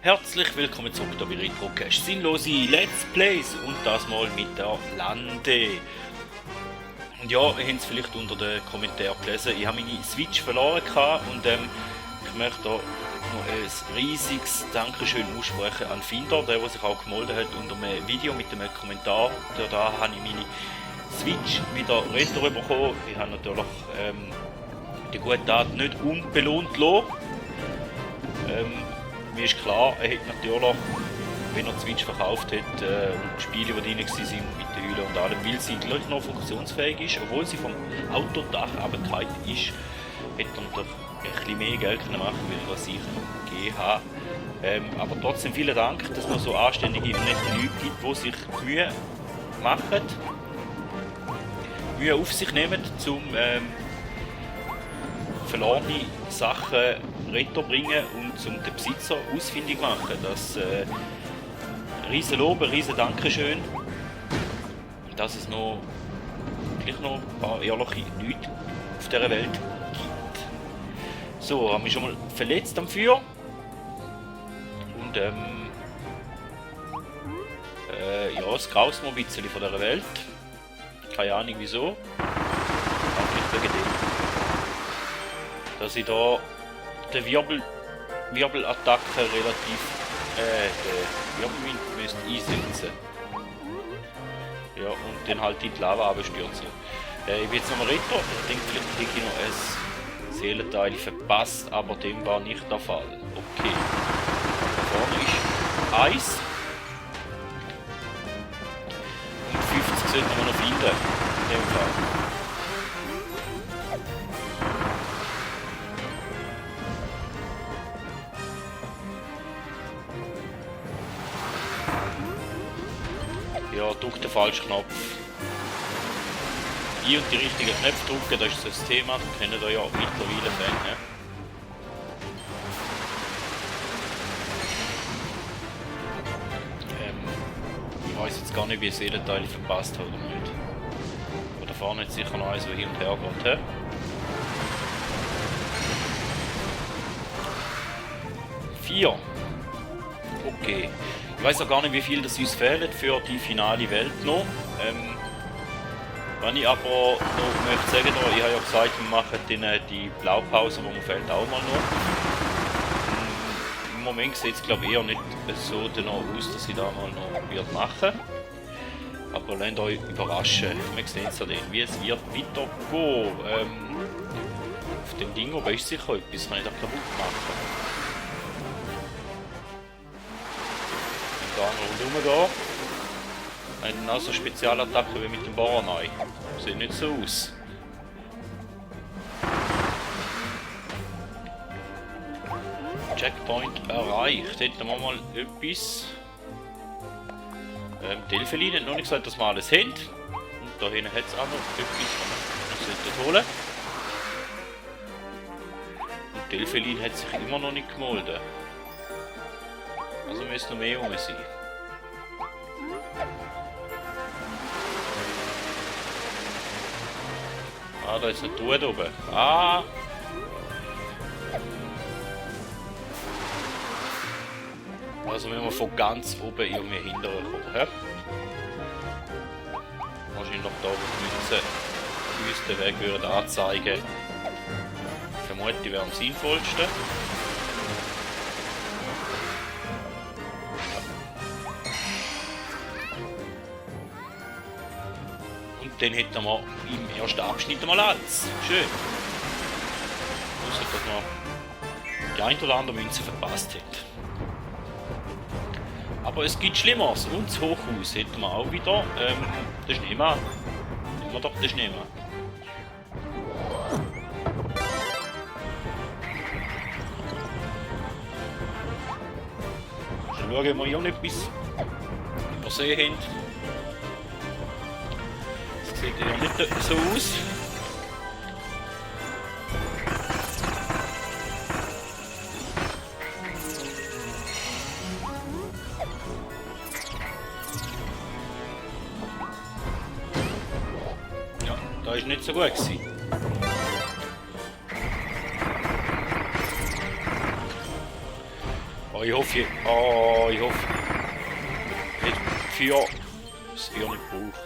Herzlich willkommen zurück bei Retrocast. Sinnlose Let's Plays und das mal mit der Lande. Und ja, ihr habt es vielleicht unter den Kommentaren gelesen, ich habe meine Switch verloren und ich möchte da noch ein riesiges Dankeschön aussprechen an Finder, der sich auch gemeldet hat unter einem Video mit einem Kommentar. Da habe ich meine Switch wieder retro bekommen. Ich habe natürlich die gute Tat nicht unbelohnt gelassen. Mir ist klar, er hätte natürlich, wenn er die Switch verkauft hat und die Spiele, die drin waren, mit der Hülle und allem, weil sie gleich noch funktionsfähig ist, obwohl sie vom Autodach abgefallen ist, hätte er natürlich ein bisschen mehr Geld machen können, weil er sicher noch gegeben hat. Aber trotzdem vielen Dank, dass es so anständige und nette Leute gibt, die sich Mühe machen, Mühe auf sich nehmen, um verlorene Sachen retro bringen und zum den Besitzer ausfindig machen. Das riesen Lob, riesen Dankeschön. Und dass es noch gleich noch ein paar ehrliche Leute auf dieser Welt gibt. So, haben wir schon mal verletzt am Feuer. Und ja, es graust mir ein bisschen von dieser Welt. Keine Ahnung wieso. Aber nicht wegen dem. Dass ich da die Wirbelattacke relativ den Wirbelwind müsste einsetzen. Ja, und dann halt die Lava abstürzen. Ich bin jetzt nochmal Retro. Ich denke, vielleicht kriege ich noch ein Seelenteil verpasst, aber dem war nicht der Fall. Okay. Da vorne ist Eis. Und 50 sollten wir noch finden. In dem Fall. Ja, drück den falschen Knopf. Und die richtigen Knöpfe drücken, das ist das Thema, das kennen ihr ja mittlerweile Fans. Ich weiß jetzt gar nicht, wie ich Seelenteil verpasst habe oder nicht. Aber da vorne ist sicher noch eins, das hin und her geht. Vier. Okay. Ich weiß auch gar nicht, wie viel das uns fehlt für die finale Welt noch. Wenn ich aber noch möchte sagen, ich habe ja gesagt, wir machen die Blaupause, die mir fehlt, auch mal noch. Im Moment sieht es glaube ich eher nicht so danach aus, dass ich da mal noch machen. Aber lasst euch überraschen. Wir sehen es ja dann, wie es wird weitergehen. Auf dem Ding oben ist sicher etwas, kann ich da kaputt machen. Da noch rundherum gehen. Eine so Spezialattacke wie mit dem Bohrer neu. Sieht nicht so aus. Checkpoint erreicht. Hätten wir mal etwas. Delphelin hat noch nicht gesagt, dass wir alles haben. Und da hinten hat es auch noch etwas, was wir holen sollten. Und Delphelin hat sich immer noch nicht gemeldet. Also müssen noch mehr rum sein. Ah, da ist eine Truhe oben. Ah! Also müssen wir von ganz oben irgendwie hinterher kommen. He? Wahrscheinlich noch da, wo die uns den Weg würden anzeigen. Vermutlich wäre am sinnvollsten. Dann hätten wir im ersten Abschnitt mal alles. Schön. Außer, dass wir die ein oder andere Münze verpasst hat. Aber es gibt Schlimmeres. Und das Hochhaus hätten wir auch wieder. Den Schneemann. Nehmen wir doch den Schneemann. Schon schauen, ob wir hier noch etwas übersehen haben. Sieht ja nicht so aus. Ja, da ist nicht so gut gewesen. Oh, ich hoffe, oh, ich hoffe, ich hätte das Feuer nicht gebraucht.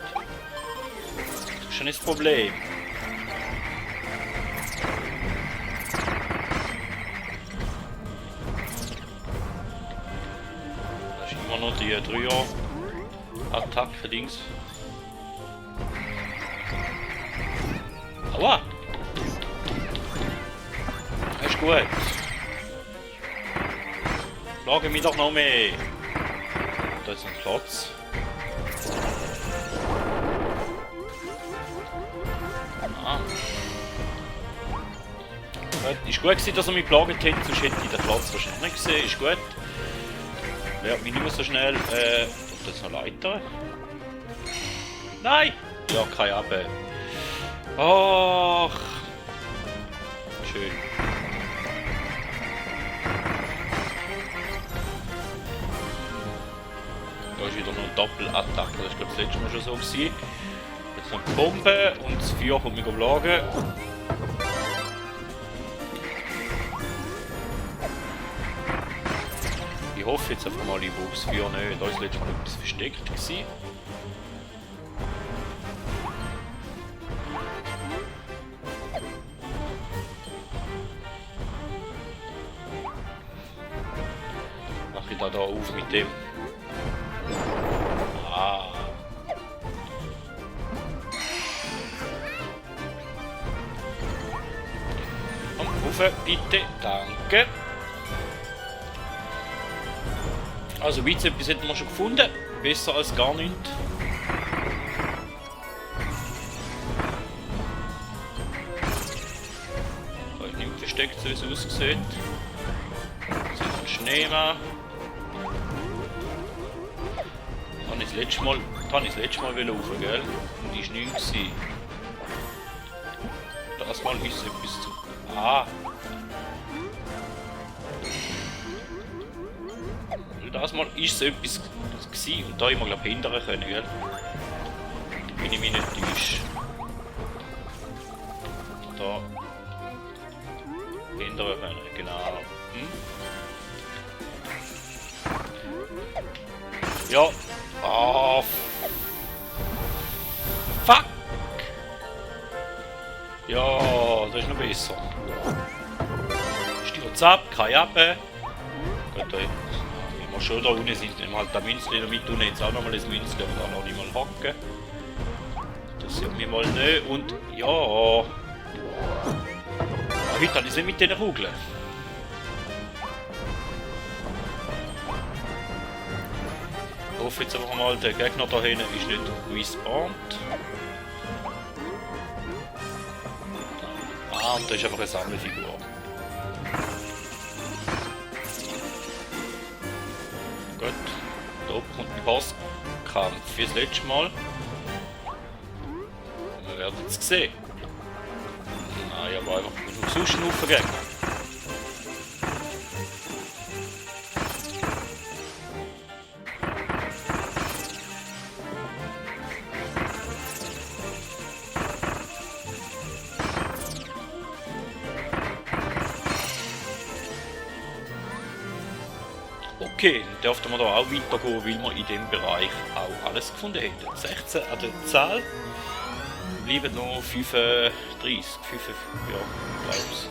Das ist schon das Problem. Das ist immer noch die 3er-Attacke-Dings. Aua! Das ist gut. Schlage mich doch noch mehr. Da ist ein Platz. Ah. Ist gut gewesen, dass er mich geplagt hat, sonst hätte ich den Platz wahrscheinlich nicht gesehen. Ist gut. Wird mich nicht mehr so schnell. Da ist noch Leiter. Nein! Ja, kein Abend. Ach. Schön. Da ist wieder noch eine Doppelattacke. Das ist glaube ich das letzte Mal schon so gewesen. Jetzt noch die Bombe und das Feuer kommt mich schlagen. Ich hoffe jetzt einfach mal, ich brauche das Feuer nicht. Da ist letztes Mal etwas versteckt gewesen. Mach ich da auf mit dem. Ah. Komm, rauf, bitte. Danke. Also Weizen, etwas hätten wir schon gefunden. Besser als gar nichts. Da ist nichts versteckt, so wie es aussieht. Das ist ein Schneemann. Da habe ich das letzte Mal rauf, gell? Und die war nichts. Das Mal ist es etwas zu... Ah! Das Mal ist es etwas gewesen und da immer glaube ich hindern können, gell? Bin ich mich nicht täusche. Da hindern können, genau. Ja. Ah. Fuck! Ja, das ist noch besser. Stürzt ab, kein Abbe. Gut, da wir schon da unten sind, nehmen halt da Münzli noch mit unten, jetzt auch nochmal das Münzli, aber da noch nicht mal hacken. Das sieht mir mal nicht und ja. Heute habe ich es nicht mit diesen Kugeln. Ich hoffe jetzt einfach mal, der Gegner da hinten ist nicht respawned. Ah, und da ist einfach eine Sammelfigur. Gut, da oben kommt ein Bosskampf wie das letzte Mal. Wir werden es sehen. Nein, aber einfach nur sonst aufgehen. Okay, dann dürften wir da auch weitergehen, weil wir in diesem Bereich auch alles gefunden haben. 16 an der Zahl. Bleiben noch 35, 5, ja, glaub's.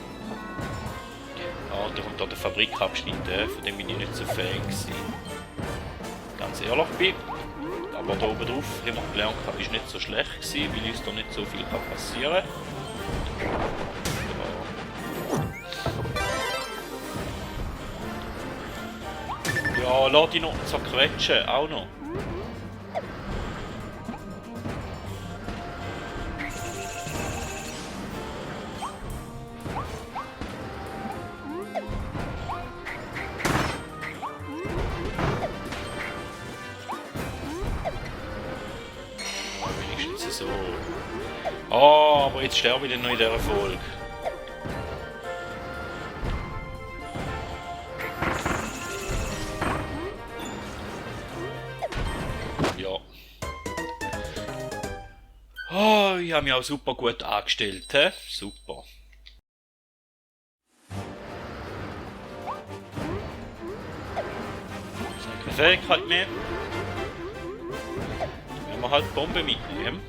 Ah, da kommt da der Fabrikabschnitt, von dem bin ich nicht so Fan gewesen. Ganz ehrlich bin. Aber da oben drauf haben wir gelernt, ist nicht so schlecht gewesen, weil uns da nicht so viel passieren kann. Ja, lass dich noch zerquetschen, auch noch. Wenigstens so. Ah, aber jetzt sterbe ich dann noch in dieser Folge. Oh, ich habe mich auch super gut angestellt, he? Super. keine Fähigkeit mehr. Wenn wir halt Bombe mitnehmen.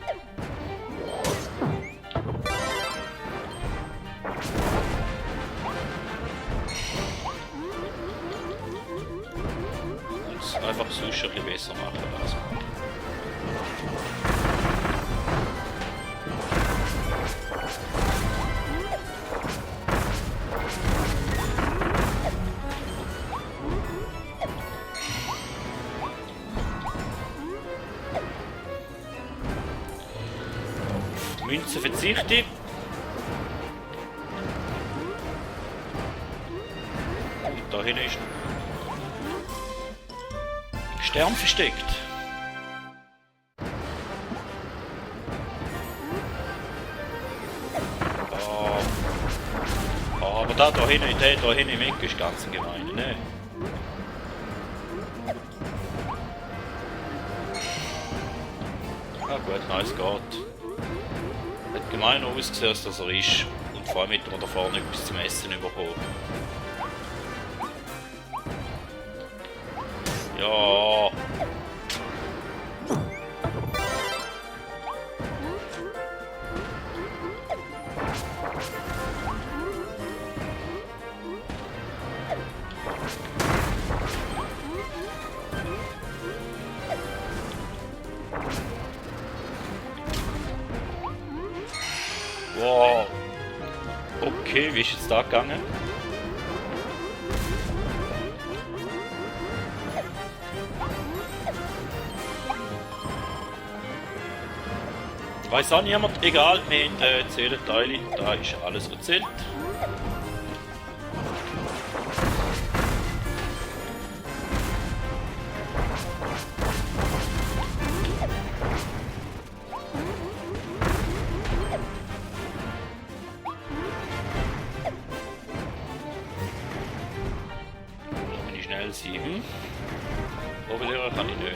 Und es einfach sonst ein bisschen besser machen. Also. Münzen verzichte ich. Und da hinten ist ein Stern versteckt. Aber da hinten, der da hinten im Eck ist ganz gemein, ne? Ah gut, nice geht. Hat gemeiner ausgesehen, als dass er ist. Und vor allem hätte man da vorne etwas zum Essen bekommen. Ja. Wow. Okay, wie ist jetzt da gegangen? Weiß auch niemand, egal, wir haben Zählenteile, da ist alles erzählt. Schnell 7. Oberlehrer kann ich nicht.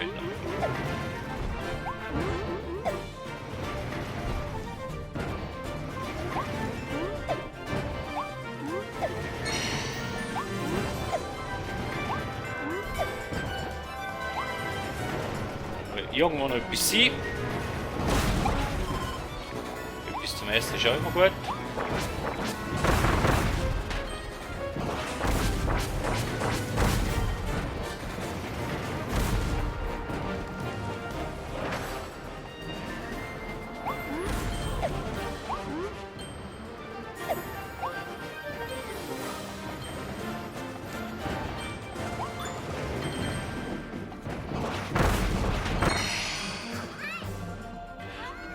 Irgendwo noch etwas sein. Etwas zum Essen ist auch immer gut.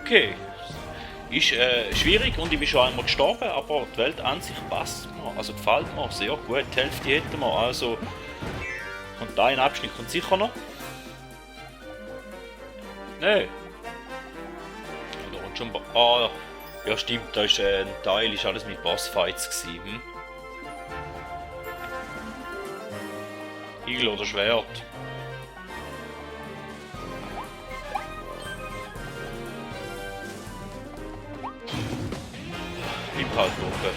Okay. Ist schwierig und ich bin schon einmal gestorben, aber die Welt an sich passt mir, also gefällt mir sehr gut. Die Hälfte hätten wir, also und da ein Abschnitt kommt sicher noch. Nein. Da kommt schon ja stimmt, da ist ein Teil, ist alles mit Bossfights gewesen. Igel oder Schwert. Impulsbombe.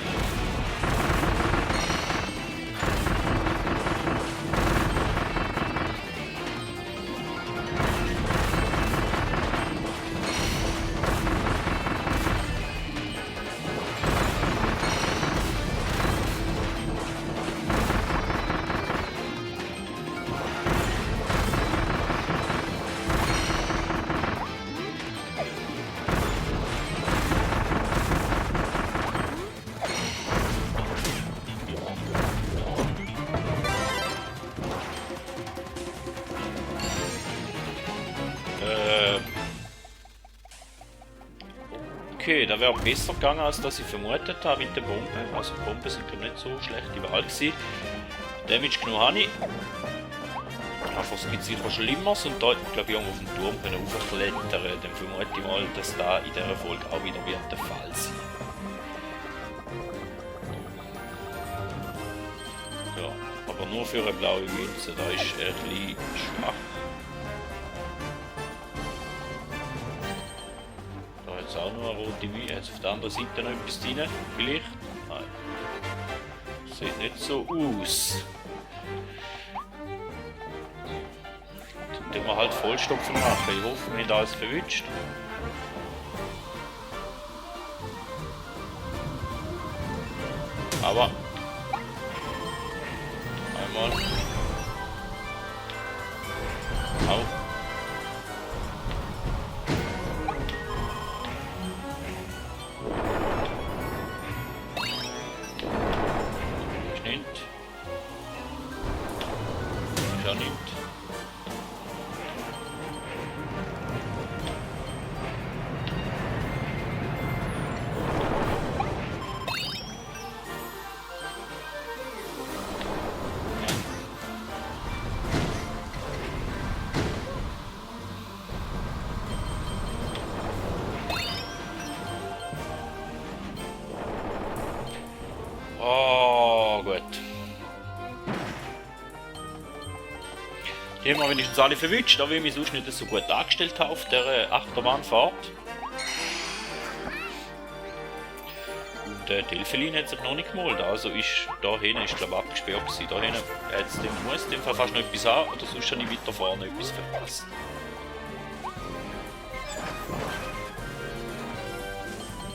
Okay, da wäre besser gegangen, als dass ich vermutet habe mit der Bombe. Also die Bomben sind nicht so schlechte Wahl gewesen. Damage genug habe ich. Aber es gibt sicher Schlimmeres und da glaube ich irgendwo auf dem Turm hochklettern. Dann vermute ich mal, dass da in dieser Folge auch wieder wird der Fall sein. Ja, aber nur für eine blaue Münze, da ist er ein bisschen schwach. Auch noch eine rote Mühe. Jetzt auf der anderen Seite noch etwas drin. Vielleicht? Nein. Sieht nicht so aus. den wir halt Vollstopfen machen. Ich hoffe, wir haben alles verwünscht. Aber einmal. Au. Nicht. Ja, nicht. Oh, gut. Die haben wir wenigstens alle verwünscht, da wir mich sonst nicht so gut angestellt haben auf der Achterbahnfahrt. Und Delphin hat sich noch nicht gemalt, also ist da hinten ist glaube ich abgesperrt gewesen. Da hinten muss in dem Fall fast noch etwas an, oder sonst habe ich weiter vorne etwas verpasst.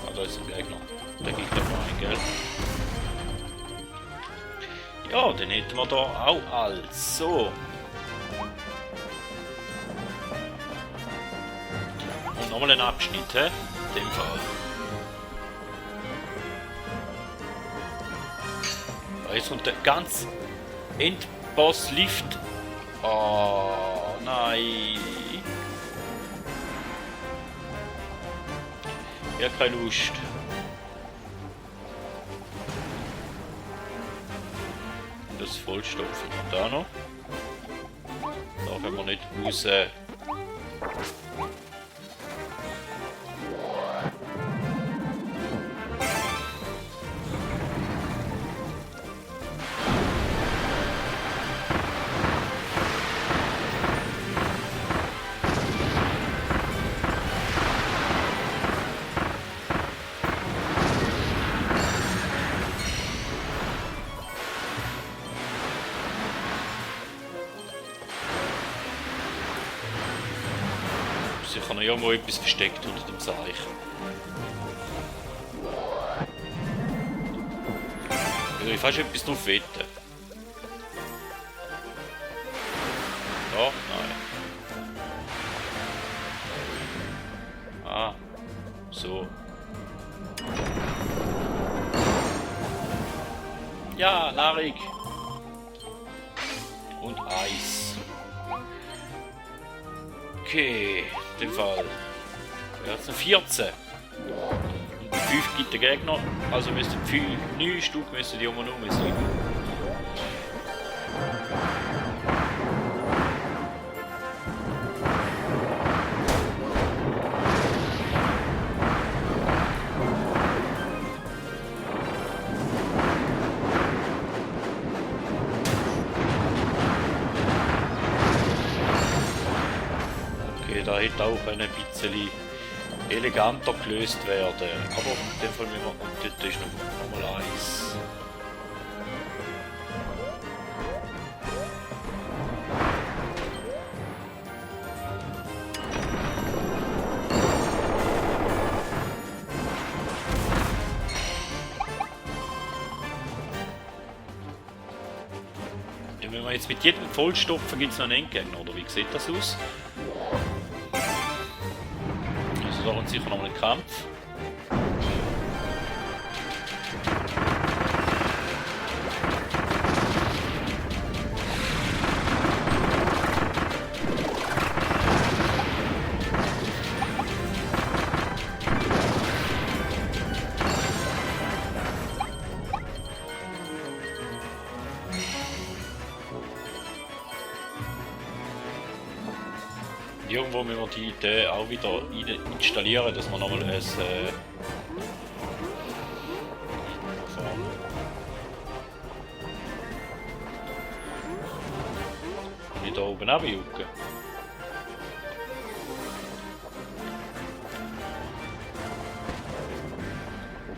Ah, da ist ein Gegner. Der Gegner rein, gell? Ja, dann hätten wir da auch alles. So. Und nochmal ein Abschnitt, he? In dem Fall. Jetzt kommt der ganz Endboss-Lift. Oh, nein. Ich habe keine Lust. Das Vollstopfen und da noch. Da können wir nicht raus. Sicher noch irgendwo etwas versteckt unter dem Seich. Ich will fast etwas drauf wetten. Da? Nein. Ah. So. Ja, Nahrung. Und Eis. Okay, in dem Fall. Jetzt noch 14. Und 5 gibt der Gegner. Also müssten 9 Stück müssen die um und um sein. Da hätte auch ein bisschen eleganter gelöst werden. Aber in dem Fall müssen wir, und dort ist noch mal Eis. Wenn wir jetzt mit jedem vollstopfen, gibt es noch einen Endgegner, oder wie sieht das aus? Da und sicher noch mal einen Kampf. Irgendwo müssen wir die Idee auch wieder installieren, dass wir nochmal ein nicht da oben runterjucken.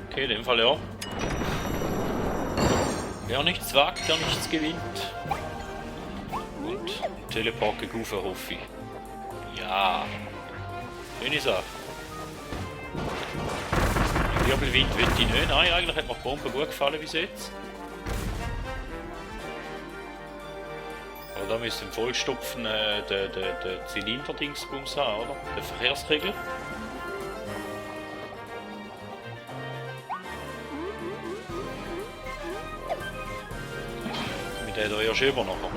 Okay, in dem Fall ja. Wer nichts wagt, der nichts gewinnt. Und Teleport gegufen, hoffe ich. Ja. Schöne Sache. Wirbelwind will ich nicht. Nein, eigentlich hat mir die Bombe gut gefallen bis jetzt. Aber da müssen wir vollstopfen den Zylinder-Dingsbums haben, oder? Den Verkehrskegel. Mit der da erst über nachher.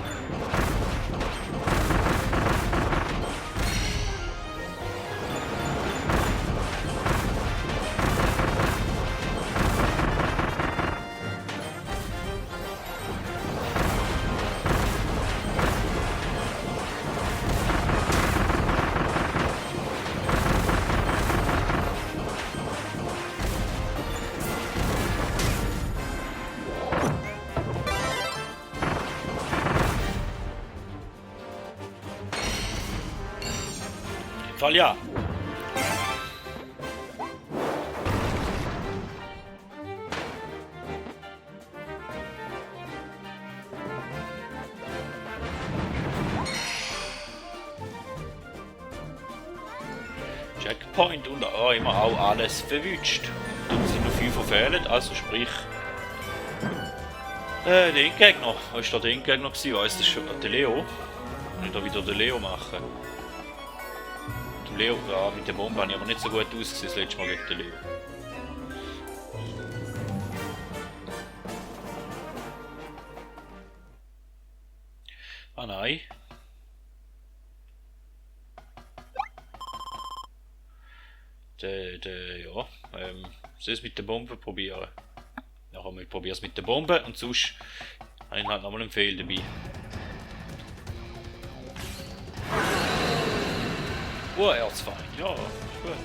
Fall ja. Checkpoint und immer auch alles verwünscht. Dann sind noch 5 verfehlt, also sprich der Endgegner. Was war der Endgegner? Weiss das schon? Der Leo. Kann ich da wieder den Leo machen? Leo, ja, mit der Bombe habe ich aber nicht so gut ausgesehen das letzte Mal gegen den Leo. Ah nein. Ja, soll es mit der Bombe probieren. Ja, ich probiere es mit der Bombe und sonst habe ich halt nochmal einen Fehl dabei. Oh, Erzfeind, ja, ist gut.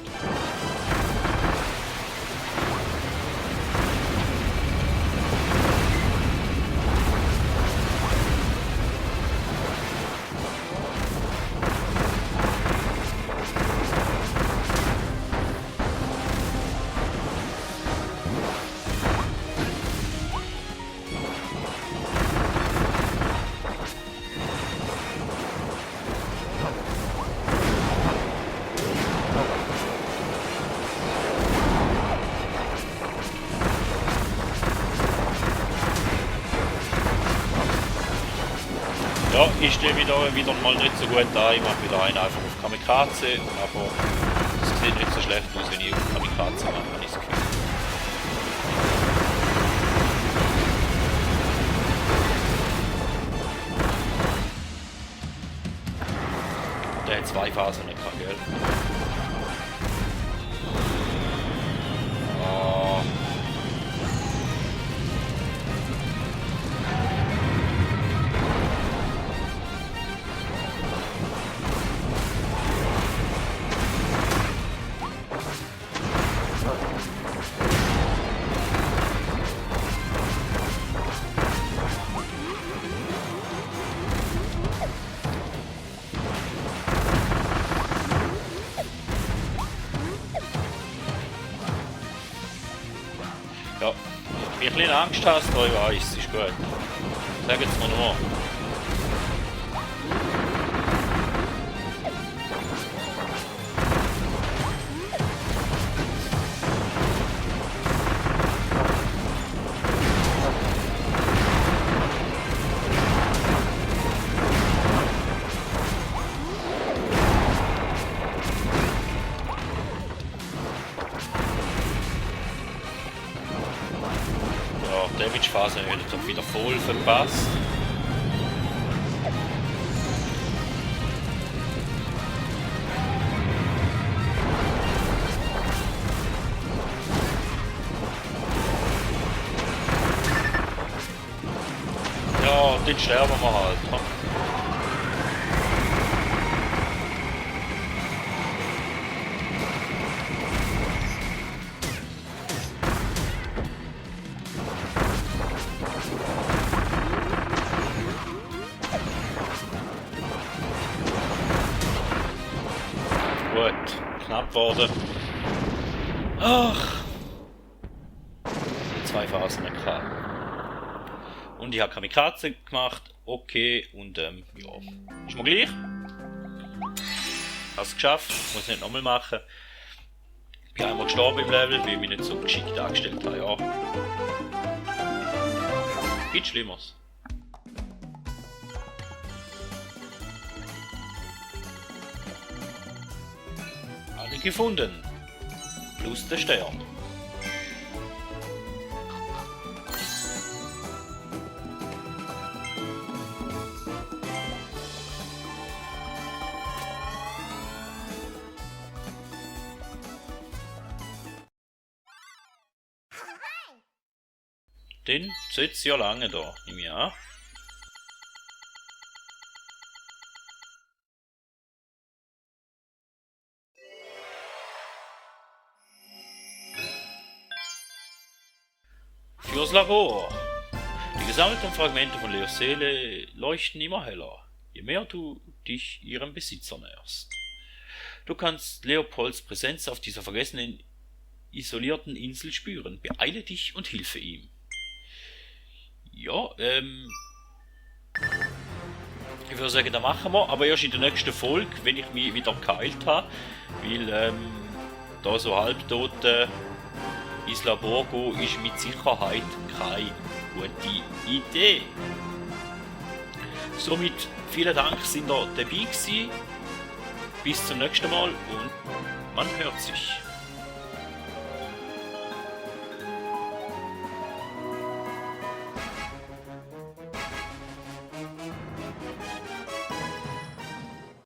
Ja, ich stehe wieder mal nicht so gut da. Ich mache wieder einen einfach auf Kamikaze, aber es sieht nicht so schlecht aus, wenn ich auf Kamikaze mache, habe ich das Gefühl. Der hat 2 Phasen nicht gehabt, gell? Ja, wenn du ein bisschen Angst hast, da ich weiß, ist gut. Sag jetzt mal nur. Damage-Phase habe ich doch wieder voll verpasst. Ja, den sterben wir halt. Hm? Knapp worden. Ach. 2 Phasen gehabt. Und ich habe Kamikaze gemacht. Okay. Und ja. Ist mir gleich. Hast es geschafft, muss nicht nochmal machen. Bin einmal gestorben im Level, weil ich mich nicht so geschickt angestellt habe, ja. Gibt Schlimmeres. Alle gefunden. Plus der Stern. Den sitzt ja lange da, nehme ich an. Fürs Labor. Die gesammelten Fragmente von Leos Seele leuchten immer heller, je mehr du dich ihrem Besitzer näherst. Du kannst Leopolds Präsenz auf dieser vergessenen, isolierten Insel spüren. Beeile dich und hilfe ihm. Ja, ich würde sagen, das machen wir, aber erst in der nächsten Folge, wenn ich mich wieder geheilt habe, weil da so halbtot ins Labor gehen ist mit Sicherheit keine gute Idee. Somit vielen Dank, sind ihr dabei gewesen. Bis zum nächsten Mal und man hört sich.